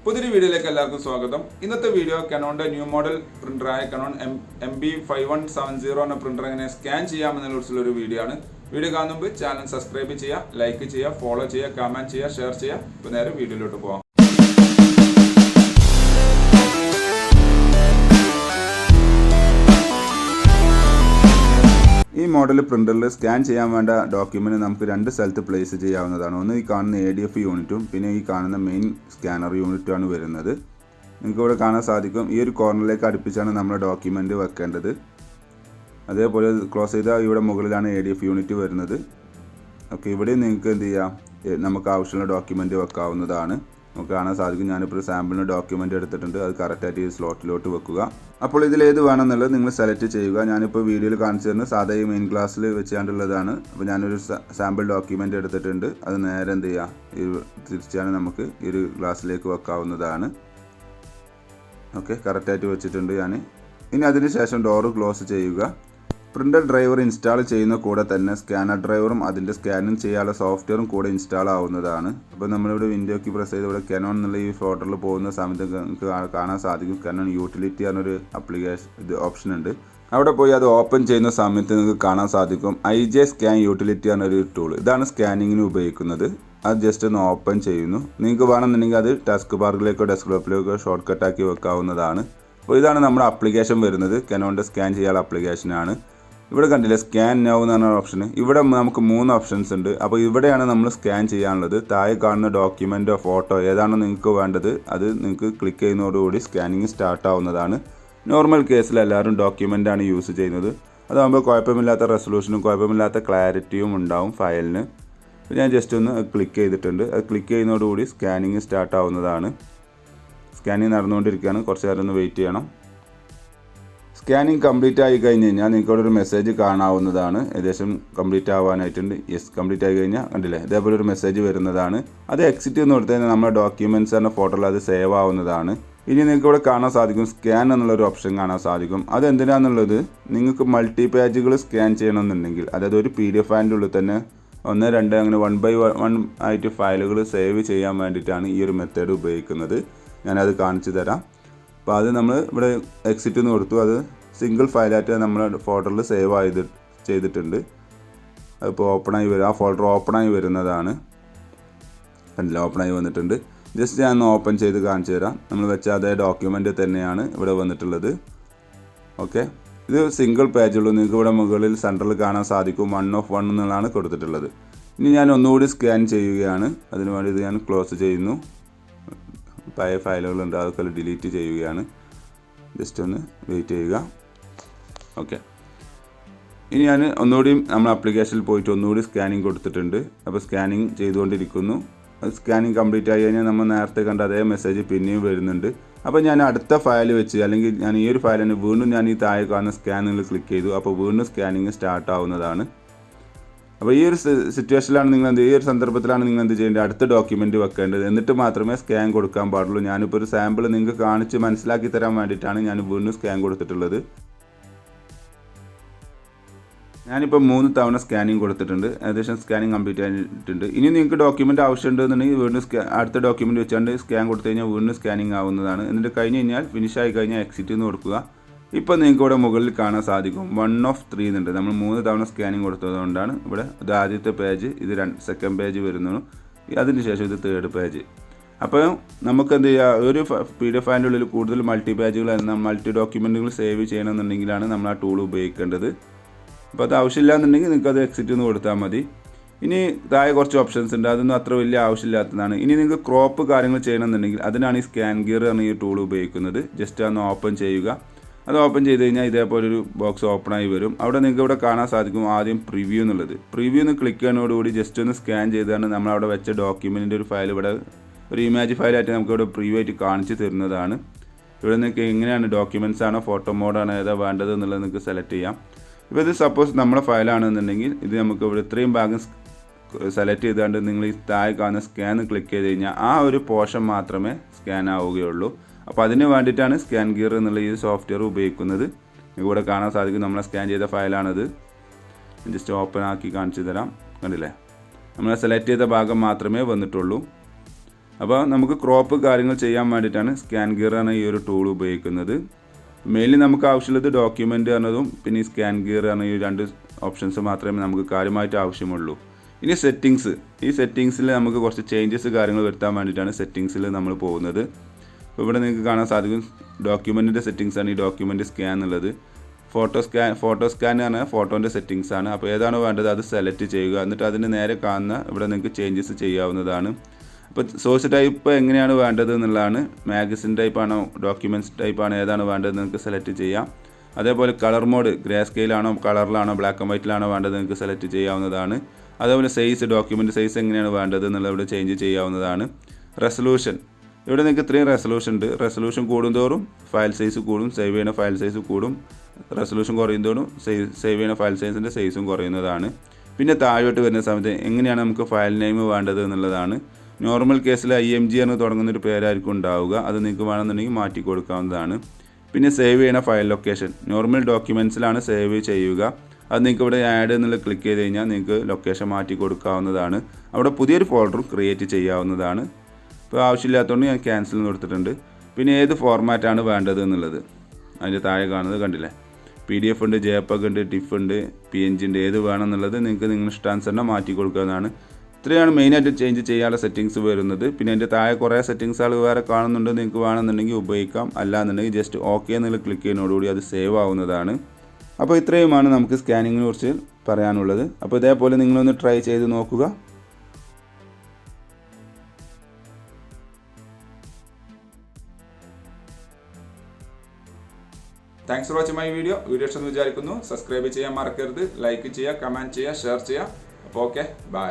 പുതിയൊരു വീഡിയോയിലേക്ക് എല്ലാവർക്കും സ്വാഗതം. ഇന്നത്തെ വീഡിയോ കനോണിൻ്റെ ന്യൂ മോഡൽ പ്രിൻ്ററായ കനോൺ MB5170 എന്ന പ്രിൻ്റർ എങ്ങനെ സ്കാൻ ചെയ്യാമെന്നതിനെ കുറിച്ചുള്ളൊരു വീഡിയോ ആണ്. വീഡിയോ കാണുമ്പോൾ ചാനൽ സബ്സ്ക്രൈബ് ചെയ്യുക, ലൈക്ക് ചെയ്യുക, ഫോളോ ചെയ്യുക, കമൻറ്റ് ചെയ്യുക, ഷെയർ ചെയ്യുക. ഇപ്പോൾ നേരെ വീഡിയോയിലോട്ട് പോകാം. ഈ മോഡൽ പ്രിൻ്ററിൽ സ്കാൻ ചെയ്യാൻ വേണ്ട ഡോക്യുമെൻറ്റ് നമുക്ക് രണ്ട് സ്ഥലത്ത് പ്ലേസ് ചെയ്യാവുന്നതാണ്. ഒന്ന് ഈ കാണുന്ന ADF യൂണിറ്റും പിന്നെ ഈ കാണുന്ന മെയിൻ സ്കാനർ യൂണിറ്റുമാണ് വരുന്നത്. നിങ്ങൾക്ക് ഇവിടെ കാണാൻ സാധിക്കും, ഈ ഒരു കോർണറിലേക്ക് അടുപ്പിച്ചാണ് നമ്മൾ ഡോക്യുമെൻറ്റ് വെക്കേണ്ടത്. അതേപോലെ ക്ലോസ് ചെയ്താൽ ഇവിടെ മുകളിലാണ് ADF യൂണിറ്റ് വരുന്നത്. ഓക്കെ, ഇവിടെ നിങ്ങൾക്ക് എന്ത് ചെയ്യാം, നമുക്ക് ആവശ്യമുള്ള ഡോക്യുമെൻറ്റ് വെക്കാവുന്നതാണ്. നമുക്ക് കാണാൻ സാധിക്കും, ഞാനിപ്പോൾ ഒരു സാമ്പിളിന് ഡോക്യുമെൻ്റ് എടുത്തിട്ടുണ്ട്. അത് കറക്റ്റായിട്ട് ഈ സ്ലോട്ടിലോട്ട് വെക്കുക. അപ്പോൾ ഇതിലേത് വേണമെന്നുള്ളത് നിങ്ങൾ സെലക്ട് ചെയ്യുക. ഞാനിപ്പോൾ വീഡിയോയിൽ കാണിച്ചു തരുന്നത് സാധാ ഈ മെയിൻ ക്ലാസ്സിൽ വെച്ചാണ്ടുള്ളതാണ്. അപ്പോൾ ഞാനൊരു സാമ്പിൾ ഡോക്യുമെൻ്റ് എടുത്തിട്ടുണ്ട്. അത് നേരെ എന്ത് ചെയ്യുക, തിരിച്ചാണ് നമുക്ക് ഈ ഒരു ഗ്ലാസ്സിലേക്ക് വെക്കാവുന്നതാണ്. ഓക്കെ, കറക്റ്റായിട്ട് വെച്ചിട്ടുണ്ട് ഞാൻ. ഇനി അതിന് ശേഷം ഡോറ് ക്ലോസ് ചെയ്യുക. പ്രിൻ്റർ ഡ്രൈവർ ഇൻസ്റ്റാൾ ചെയ്യുന്ന കൂടെ തന്നെ സ്കാനർ ഡ്രൈവറും അതിൻ്റെ സ്കാനിങ് ചെയ്യാനുള്ള സോഫ്റ്റ്വെയറും കൂടെ ഇൻസ്റ്റാൾ ആവുന്നതാണ്. അപ്പോൾ നമ്മളിവിടെ വിൻഡോയ്ക്ക് പ്രസ് ചെയ്ത് ഇവിടെ കനോൺ എന്നുള്ള ഈ ഫോൾഡറിൽ പോകുന്ന സമയത്ത് നിങ്ങൾക്ക് കാണാൻ സാധിക്കും കനോൺ യൂട്ടിലിറ്റി എന്നൊരു ഇത് ഓപ്ഷൻ ഉണ്ട്. അവിടെ പോയി അത് ഓപ്പൺ ചെയ്യുന്ന സമയത്ത് നിങ്ങൾക്ക് കാണാൻ സാധിക്കും IJ സ്കാൻ യൂട്ടിലിറ്റി എന്നൊരു ടൂൾ. ഇതാണ് സ്കാനിങ്ങിന് ഉപയോഗിക്കുന്നത്. അത് ജസ്റ്റ് ഒന്ന് ഓപ്പൺ ചെയ്യുന്നു. നിങ്ങൾക്ക് വേണമെന്നുണ്ടെങ്കിൽ അത് ടാസ്ക് ബാറിലേക്കോ ഡെസ്ക്ടോപ്പിലേക്കോ ഷോർട്ട് കട്ടാക്കി വെക്കാവുന്നതാണ്. അപ്പോൾ ഇതാണ് നമ്മുടെ ആപ്ലിക്കേഷൻ വരുന്നത്. കനോണിൻ്റെ സ്കാൻ ചെയ്യാനുള്ള ആപ്ലിക്കേഷനാണ്. ഇവിടെ കണ്ടില്ലേ, സ്കാൻ നൗ എന്ന് പറഞ്ഞ ഓപ്ഷൻ. ഇവിടെ നമുക്ക് 3 ഓപ്ഷൻസ് ഉണ്ട്. അപ്പോൾ ഇവിടെയാണ് നമ്മൾ സ്കാൻ ചെയ്യാനുള്ളത്. താഴെ കാണുന്ന ഡോക്യുമെൻറ്റോ ഫോട്ടോ ഏതാണോ നിങ്ങൾക്ക് വേണ്ടത് അത് നിങ്ങൾക്ക് ക്ലിക്ക് ചെയ്യുന്നതോടുകൂടി സ്കാനിങ് സ്റ്റാർട്ട് ആവുന്നതാണ്. നോർമൽ കേസിൽ എല്ലാവരും ഡോക്യുമെൻ്റാണ് യൂസ് ചെയ്യുന്നത്. അതാകുമ്പോൾ കുഴപ്പമില്ലാത്ത റെസൊല്യൂഷനും കുഴപ്പമില്ലാത്ത ക്ലാരിറ്റിയും ഉണ്ടാവും ഫയലിന്. ഞാൻ ജസ്റ്റ് ഒന്ന് ക്ലിക്ക് ചെയ്തിട്ടുണ്ട്. അത് ക്ലിക്ക് ചെയ്യുന്നതോടുകൂടി സ്കാനിങ് സ്റ്റാർട്ട് ആവുന്നതാണ്. സ്കാനിങ് നടന്നുകൊണ്ടിരിക്കുകയാണ്. കുറച്ച് നേരം ഒന്ന് വെയിറ്റ് ചെയ്യണം. സ്കാനിങ് കംപ്ലീറ്റ് ആയി കഴിഞ്ഞ് കഴിഞ്ഞാൽ നിങ്ങൾക്ക് ഇവിടെ ഒരു മെസ്സേജ് കാണാവുന്നതാണ്. ഏകദേശം കംപ്ലീറ്റ് ആവാനായിട്ടുണ്ട്. യെസ്, കംപ്ലീറ്റ് ആയി കഴിഞ്ഞാൽ കണ്ടില്ലേ, ഇതേപോലെ ഒരു മെസ്സേജ് വരുന്നതാണ്. അത് എക്സിറ്റ് എന്ന് കൊടുത്തു കഴിഞ്ഞാൽ നമ്മുടെ ഡോക്യുമെൻറ്റ്സ് എന്ന ഫോട്ടോയിൽ അത് സേവ് ആവുന്നതാണ്. ഇനി നിങ്ങൾക്ക് ഇവിടെ കാണാൻ സാധിക്കും സ്കാൻ എന്നുള്ളൊരു ഓപ്ഷൻ കാണാൻ സാധിക്കും. അതെന്തിനാണെന്നുള്ളത്, നിങ്ങൾക്ക് മൾട്ടി പേജുകൾ സ്കാൻ ചെയ്യണമെന്നുണ്ടെങ്കിൽ, അതായത് ഒരു PDF ഫയലിൻ്റെ ഉള്ളിൽ തന്നെ 1, 2 അങ്ങനെ 1 by 1 ആയിട്ട് ഫയലുകൾ സേവ് ചെയ്യാൻ വേണ്ടിയിട്ടാണ് ഈ ഒരു മെത്തേഡ് ഉപയോഗിക്കുന്നത്. ഞാനത് കാണിച്ചു തരാം. അപ്പോൾ അത് നമ്മൾ ഇവിടെ എക്സിറ്റ് എന്ന് കൊടുത്തു. അത് സിംഗിൾ ഫയലായിട്ട് നമ്മുടെ ഫോൾഡറിൽ സേവ് ചെയ്തിട്ടുണ്ട്. അതിപ്പോൾ ഓപ്പണായി വരും. ആ ഫോൾഡർ ഓപ്പണായി വരുന്നതാണ്. കണ്ടില്ല, ഓപ്പണായി വന്നിട്ടുണ്ട്. ജസ്റ്റ് ഞാൻ ഓപ്പൺ ചെയ്ത് കാണിച്ചു തരാം. നമ്മൾ വെച്ച അതേ ഡോക്യുമെൻ്റ് തന്നെയാണ് ഇവിടെ വന്നിട്ടുള്ളത്. ഓക്കെ, ഇത് സിംഗിൾ പേജുള്ളൂ. നിങ്ങൾക്ക് ഇവിടെ മുകളിൽ സെൻറ്ററിൽ കാണാൻ സാധിക്കും 1 of 1 എന്നുള്ളതാണ് കൊടുത്തിട്ടുള്ളത്. ഇനി ഞാൻ ഒന്നുകൂടി സ്കാൻ ചെയ്യുകയാണ്. അതിനു വേണ്ടി ഇത് ഞാൻ ക്ലോസ് ചെയ്യുന്നു. പഴയ ഫയലുകളുണ്ട്, അതൊക്കെ ഡിലീറ്റ് ചെയ്യുകയാണ്. ജസ്റ്റ് ഒന്ന് വെയിറ്റ് ചെയ്യുക. ഓക്കെ, ഇനി ഞാൻ ഒന്നുകൂടി നമ്മൾ ആപ്ലിക്കേഷനിൽ പോയിട്ട് ഒന്നുകൂടി സ്കാനിങ് കൊടുത്തിട്ടുണ്ട്. അപ്പോൾ സ്കാനിങ് ചെയ്തുകൊണ്ടിരിക്കുന്നു. അത് സ്കാനിങ് കംപ്ലീറ്റ് ആയി കഴിഞ്ഞാൽ നമ്മൾ നേരത്തെ കണ്ട അതേ മെസ്സേജ് പിന്നെയും വരുന്നുണ്ട്. അപ്പോൾ ഞാൻ അടുത്ത ഫയൽ വെച്ച്, അല്ലെങ്കിൽ ഞാൻ ഈ ഒരു ഫയലിന് വീണ്ടും ഞാൻ ഈ താഴെ കാണുന്ന സ്കാനിങ്ങിൽ ക്ലിക്ക് ചെയ്തു. അപ്പോൾ വീണ്ടും സ്കാനിങ് സ്റ്റാർട്ട് ആവുന്നതാണ്. അപ്പോൾ ഈ ഒരു സിറ്റുവേഷനിലാണ് നിങ്ങൾ ഈ ഒരു സന്ദർഭത്തിലാണ് നിങ്ങൾ എന്ത് ചെയ്യേണ്ടത്, അടുത്ത ഡോക്യുമെൻ്റ് വെക്കേണ്ടത്. എന്നിട്ട് മാത്രമേ സ്കാൻ കൊടുക്കാൻ പാടുള്ളൂ. ഞാനിപ്പോൾ ഒരു സാമ്പിൾ നിങ്ങൾക്ക് കാണിച്ച് മനസ്സിലാക്കി തരാൻ വേണ്ടിയിട്ടാണ് ഞാൻ വീണ്ടും സ്കാൻ കൊടുത്തിട്ടുള്ളത്. ഞാനിപ്പോൾ 3 തവണ സ്കാനിങ് കൊടുത്തിട്ടുണ്ട്. ഏകദേശം സ്കാനിങ് കംപ്ലീറ്റ് ആയിട്ടുണ്ട്. ഇനി നിങ്ങൾക്ക് ഡോക്യുമെൻ്റ് ആവശ്യമുണ്ടെന്നുണ്ടെങ്കിൽ വീണ്ടും അടുത്ത ഡോക്യുമെൻ്റ് വെച്ചുകൊണ്ട് സ്കാൻ കൊടുത്തു കഴിഞ്ഞാൽ വീണ്ടും സ്കാനിങ് ആവുന്നതാണ്. എന്നിട്ട് കഴിഞ്ഞ് കഴിഞ്ഞാൽ ഫിനിഷ് ആയി കഴിഞ്ഞാൽ എക്സിറ്റ് എന്ന് കൊടുക്കുക. ഇപ്പോൾ നിങ്ങൾക്ക് ഇവിടെ മുകളിൽ കാണാൻ സാധിക്കും 1 of 3 എന്നുണ്ട്. നമ്മൾ 3 തവണ സ്കാനിങ് കൊടുത്തതുകൊണ്ടാണ് ഇവിടെ ഇത് ആദ്യത്തെ പേജ്, ഇത് സെക്കൻഡ് പേജ് വരുന്നു. അതിന് ശേഷം ഇത് തേർഡ് പേജ്. അപ്പോൾ നമുക്ക് എന്ത് ചെയ്യുക, ഒരു PDF ഫയലിൻ്റെ ഉള്ളിൽ കൂടുതൽ മൾട്ടി പേജുകൾ മൾട്ടി ഡോക്യുമെൻറ്റുകൾ സേവ് ചെയ്യണമെന്നുണ്ടെങ്കിലാണ് നമ്മൾ ആ ടൂൾ ഉപയോഗിക്കേണ്ടത്. അപ്പോൾ അത് ആവശ്യമില്ല എന്നുണ്ടെങ്കിൽ നിങ്ങൾക്ക് അത് എക്സിറ്റ് എന്ന് കൊടുത്താൽ മതി. ഇനി താഴെ കുറച്ച് ഓപ്ഷൻസ് ഉണ്ട്, അതൊന്നും അത്ര വലിയ ആവശ്യമില്ലാത്തതാണ്. ഇനി നിങ്ങൾക്ക് ക്രോപ്പ് കാര്യങ്ങൾ ചെയ്യണമെന്നുണ്ടെങ്കിൽ അതിനാണ് ഈ സ്കാൻ ഗിയർ എന്ന ഈ ടൂൾ ഉപയോഗിക്കുന്നത്. ജസ്റ്റ് ഒന്ന് ഓപ്പൺ ചെയ്യുക. അത് ഓപ്പൺ ചെയ്ത് കഴിഞ്ഞാൽ ഇതേപോലൊരു ബോക്സ് ഓപ്പണായി വരും. അവിടെ നിങ്ങൾക്ക് ഇവിടെ കാണാൻ സാധിക്കും ആദ്യം പ്രിവ്യൂ എന്നുള്ളത്. പ്രിവ്യൂ എന്ന് ക്ലിക്ക് ചെയ്യുന്നതോടുകൂടി ജസ്റ്റ് ഒന്ന് സ്കാൻ ചെയ്താണ് നമ്മളവിടെ വെച്ച ഡോക്യുമെൻറ്റിൻ്റെ ഒരു ഫയൽ ഇവിടെ ഒരു ഇമേജ് ഫയലായിട്ട് നമുക്ക് ഇവിടെ പ്രിവ്യൂ ആയിട്ട് കാണിച്ച് തരുന്നതാണ്. ഇവിടെ നിങ്ങൾക്ക് എങ്ങനെയാണ് ഡോക്യുമെൻറ്റ്സ് ആണോ ഫോട്ടോ മോഡാണോ ഏതാ വേണ്ടത് എന്നുള്ളത് നിങ്ങൾക്ക് സെലക്ട് ചെയ്യാം. ഇപ്പോൾ ഇത് സപ്പോസ് നമ്മുടെ ഫയലാണെന്നുണ്ടെങ്കിൽ ഇത് നമുക്ക് ഇവിടെ ഇത്രയും ഭാഗം സെലക്ട് ചെയ്തുകൊണ്ട് നിങ്ങൾ ഈ താഴെ കാണുന്ന സ്കാൻ ക്ലിക്ക് ചെയ്ത് കഴിഞ്ഞാൽ ആ ഒരു പോർഷൻ മാത്രമേ സ്കാൻ ആവുകയുള്ളൂ. അപ്പോൾ അതിന് വേണ്ടിയിട്ടാണ് സ്കാൻ ഗിയർ എന്നുള്ള ഈ സോഫ്റ്റ്വെയർ ഉപയോഗിക്കുന്നത്. ഇവിടെ കാണാൻ സാധിക്കും നമ്മളെ സ്കാൻ ചെയ്ത ഫയലാണത്. ജസ്റ്റ് ഓപ്പൺ ആക്കി കാണിച്ചു തരാം. കണ്ടില്ലേ, നമ്മൾ സെലക്ട് ചെയ്ത ഭാഗം മാത്രമേ വന്നിട്ടുള്ളൂ. അപ്പോൾ നമുക്ക് ക്രോപ്പ് കാര്യങ്ങൾ ചെയ്യാൻ വേണ്ടിയിട്ടാണ് സ്കാൻ ഗിയർ എന്ന ഈ ഒരു ടൂൾ ഉപയോഗിക്കുന്നത്. മെയിൻലി നമുക്ക് ആവശ്യമുള്ളത് ഡോക്യുമെൻ്റ് എന്നതും പിന്നെ ഈ സ്കാൻ ഗിയർ എന്ന ഈ 2 ഓപ്ഷൻസ് മാത്രമേ നമുക്ക് കാര്യമായിട്ട് ആവശ്യമുള്ളൂ. ഇനി സെറ്റിങ്സ്, ഈ സെറ്റിങ്സിൽ നമുക്ക് കുറച്ച് ചേഞ്ചസ് കാര്യങ്ങൾ വരുത്താൻ വേണ്ടിയിട്ടാണ് സെറ്റിങ്സിൽ നമ്മൾ പോകുന്നത്. അപ്പോൾ ഇവിടെ നിങ്ങൾക്ക് കാണാൻ സാധിക്കും ഡോക്യുമെൻറ്റിൻ്റെ സെറ്റിങ്സാണ് ഈ ഡോക്യുമെൻറ്റ് സ്കാൻ എന്നുള്ളത്. ഫോട്ടോ സ്കാൻ എന്ന് പറഞ്ഞാൽ ഫോട്ടോൻ്റെ സെറ്റിങ്സ് ആണ്. അപ്പോൾ ഏതാണോ വേണ്ടത് അത് സെലക്ട് ചെയ്യുക, എന്നിട്ട് അതിന് നേരെ കാണുന്ന ഇവിടെ നിങ്ങൾക്ക് ചേഞ്ചസ് ചെയ്യാവുന്നതാണ്. അപ്പോൾ സോഴ്സ് ടൈപ്പ് എങ്ങനെയാണ് വേണ്ടത് എന്നുള്ളതാണ്. മാഗസിൻ ടൈപ്പാണോ ഡോക്യുമെൻറ്റ്സ് ടൈപ്പാണോ ഏതാണ് വേണ്ടത് നിങ്ങൾക്ക് സെലക്ട് ചെയ്യാം. അതേപോലെ കളർ മോഡ് ഗ്രേ സ്കെയിലാണോ കളറിലാണോ ബ്ലാക്ക് ആൻഡ് വൈറ്റിലാണോ വേണ്ടത് നിങ്ങൾക്ക് സെലക്ട് ചെയ്യാവുന്നതാണ്. അതേപോലെ സൈസ് ഡോക്യുമെൻറ്റ് സൈസ് എങ്ങനെയാണ് വേണ്ടത് എന്നുള്ളത് ഇവിടെ ചേഞ്ച് ചെയ്യാവുന്നതാണ്. റെസൊല്യൂഷൻ ഇവിടെ നിങ്ങൾക്ക് 3 റെസൊല്യൂഷൻ ഉണ്ട്. റെസൊല്യൂഷൻ കൂടുന്തോറും ഫയൽ സൈസ് കൂടും, സേവ് ചെയ്യുന്ന ഫയൽ സൈസ് കൂടും. റെസൊല്യൂഷൻ കുറയുന്നതോറും സേവ് ചെയ്യുന്ന ഫയൽ സൈസിൻ്റെ സൈസും കുറയുന്നതാണ്. പിന്നെ താഴോട്ട് വരുന്ന സമയത്ത് എങ്ങനെയാണ് നമുക്ക് ഫയൽ നെയിം വേണ്ടത് എന്നുള്ളതാണ്. നോർമൽ കേസിൽ IMG എന്ന് തുടങ്ങുന്നൊരു പേരായിരിക്കും ഉണ്ടാവുക, അത് നിങ്ങൾക്ക് വേണമെന്നുണ്ടെങ്കിൽ മാറ്റി കൊടുക്കാവുന്നതാണ്. പിന്നെ സേവ് ചെയ്യുന്ന ഫയൽ ലൊക്കേഷൻ നോർമൽ ഡോക്യുമെൻറ്റ്സിലാണ് സേവ് ചെയ്യുക, അത് നിങ്ങൾക്ക് ഇവിടെ ആഡ് എന്നുള്ള ക്ലിക്ക് ചെയ്ത് കഴിഞ്ഞാൽ നിങ്ങൾക്ക് ലൊക്കേഷൻ മാറ്റി കൊടുക്കാവുന്നതാണ്. അവിടെ പുതിയൊരു ഫോൾഡറും ക്രിയേറ്റ് ചെയ്യാവുന്നതാണ്. ഇപ്പോൾ ആവശ്യമില്ലാത്തതുകൊണ്ട് ഞാൻ ക്യാൻസൽ എന്ന് കൊടുത്തിട്ടുണ്ട്. പിന്നെ ഏത് ഫോർമാറ്റാണ് വേണ്ടത് എന്നുള്ളത് അതിൻ്റെ താഴെ കാണുന്നത് കണ്ടില്ലേ. PDF ഉണ്ട്, JPEG ഉണ്ട്, TIFF ഉണ്ട്, PNG ഉണ്ട്. ഏത് വേണമെന്നുള്ളത് നിങ്ങൾക്ക് നിങ്ങളുടെ ഇഷ്ടാനുസരണം മാറ്റി കൊടുക്കാവുന്നതാണ്. ഇത്രയാണ് മെയിനായിട്ട് ചേഞ്ച് ചെയ്യാനുള്ള സെറ്റിങ്സ് വരുന്നത്. പിന്നെ അതിൻ്റെ താഴെ കുറേ സെറ്റിങ്സുകൾ വേറെ കാണുന്നുണ്ട്, നിങ്ങൾക്ക് വേണമെന്നുണ്ടെങ്കിൽ ഉപയോഗിക്കാം. അല്ലാന്നുണ്ടെങ്കിൽ ജസ്റ്റ് ഓക്കെ എന്നുള്ള ക്ലിക്ക് ചെയ്യുന്നതോടുകൂടി അത് സേവ് ആവുന്നതാണ്. അപ്പോൾ ഇത്രയുമാണ് നമുക്ക് സ്കാനിങ്ങിനെ കുറിച്ച് പറയാനുള്ളത്. അപ്പോൾ ഇതേപോലെ നിങ്ങളൊന്ന് ട്രൈ ചെയ്ത് നോക്കുക. Thanks for watching my video ഇഷ്ടമെന്ന് വിചാരിക്കുന്നു. സബ്സ്ക്രൈബ് ചെയ്യാൻ മറക്കരുത്, ലൈക്ക് ചെയ്യുക, കമൻറ്റ് ചെയ്യുക, ഷെയർ ചെയ്യുക. അപ്പോൾ ഓക്കെ, ബൈ.